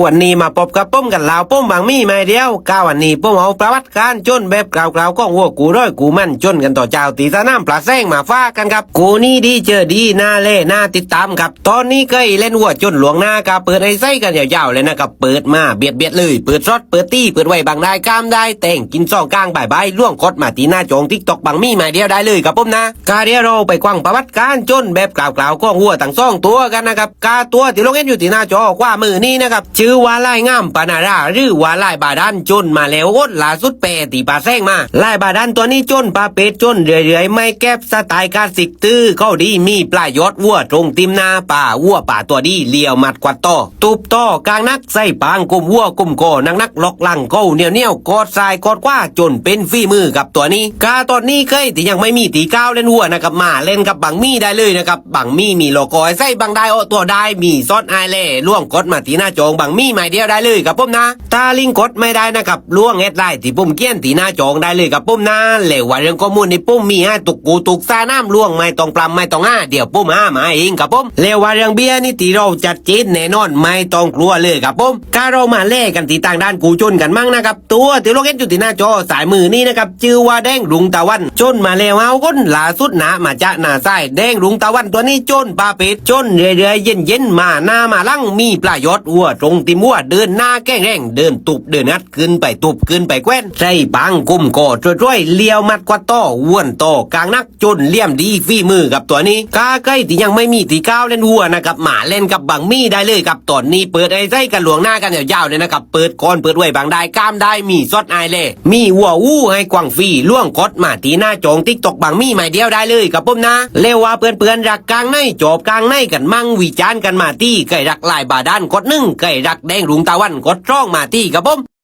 วันนี้มาพบกับป้มกันลาวป้มบางมี่ไม่เดียวก้าวันนี้ป้มเอาประวัติการจนแบบกล่าวๆก็หัวกูร้อยกูมั่นจนกันต่อเจ้าตีสนามปลาแซงมาฟ้ากันครับกูนี่ดีเจอดีหน้าเล่หน้าติดตามครับตอนนี้เคยเล่นหัวจนหลวงหน้ากับเปิดไอ้ไส้กันยาวๆเลยนะครับเปิดมาเบียดเลยเปิดซอดเปิดตี้เปิดไว้บางได้กล้ามได้แต่งกินซองกลางบ่ายล่วงคดมาตีหน้าจงทิกตอกบางมี่ไม่เดียวได้เลยครับป้มนะกาเดียวเราไปกว้างประวัติการจนแบบกล่าวๆก็หัวตั้งซ่องตัวกันนะครับกาตัวที่ลงเล่นอยู่ที่หน้าจอขวามือนี่นะครับชื่อว่าลายงามปานาราหรือว่าลายบาดาลจนมาแล้วอดล่าสุดแปรตีปลาแซงมาลายบาดาลตัวนี้จนปลาเป็ดจนเรื่อยๆไม่แก็บสไตล์การสิกตื้อเข้าดีมีปลายยอดวัวตรงติมนาป่าวัวป่าตัวดีเลี้ยวมัดกวัดต่อตุบต่อกลางนักใส่ปางกุมวัวกุมโกนักล็อกลังเก้าเหนียวกอดทรายกอดกว่าจนเป็นฝีมือกับตัวนี้กาตอนนี้เคยที่ยังไม่มีตีก้าวเล่นวัวนะครับมาเล่นกับบังมี่ได้เลยนะครับบังมี่มีโลโก้ใส่บังได้อตัวได้มีซอสไอเล่ล่วงกดมาตีหน้าจงบังมี่ไม่เดียวได้เลยกับผมนะตาลิงกดไม่ได้นะครับล่วงเอ็ดไล่ที่ปุ่มเกี้ยนตีหน้าจงได้เลยกับผมนะเหลวว่าเรื่องข้อมูลในปุ่มมีให้ตุกกูตุกซาน้ำล่วงไม่ต้องปลำไม่ต้องเดี๋ยวปุ่มมาเองกับผมเหลวว่าเรื่องเบี้ยนี่ตีเราจัดจีนแน่นอนไม่ต้องกลัวเลยกับผมการเรามาเล่กันตีต่างด้านกูจนกันมั่งนะครับตัวที่เราเห็นอยู่ที่หน้าจอสายมือนี่นะครับชื่อว่าแดงรุงตะวันจนมาแล้วเอาก้นล่าสุดหนามาจากหน้าซ้ายแดงรุงตะวันตัวนี้จนปลาเป็ดจนเรื่อยๆเย็นมาหน้ามาลั่งมีปลายอดวัวตรงติมัวเดินหน้าแก้งแรงเดินตุบเดินงัดขึ้นไปตุบขึ้นไปแคว้นใส่ปังกุมกอดช่วยเลี้ยวมัดกว่าต่อว้วนต่อกลางนักจนเลี่ยมดีฝีมือกับตัวนี้กาใกล้ที่ยังไม่มีตีก้าวเล่นวัวนะครับหมาเล่นกับบังมี่ได้เลยกับตอนนี้เปิดไอ้ไส้กันหลวงหน้ากันยาวๆเลยนะครับเปิดก่อนเปิดไว้บางได้กล้ามได้มีซอดไอเล่มีวัววู้ให้กวางฟรีล่วงกดมาตีหน้าจงติ๊กตอกบังมี่ไม่เดียวได้เลยกับผมนะเรียกว่าเพื่อนรักกลางในจบกลางในกันมั่งวิจารณ์กันมาที่ไก่รักลายบาดาลกด1ไก่รักแดงรุงตะวันกดร่องมาที่กับผม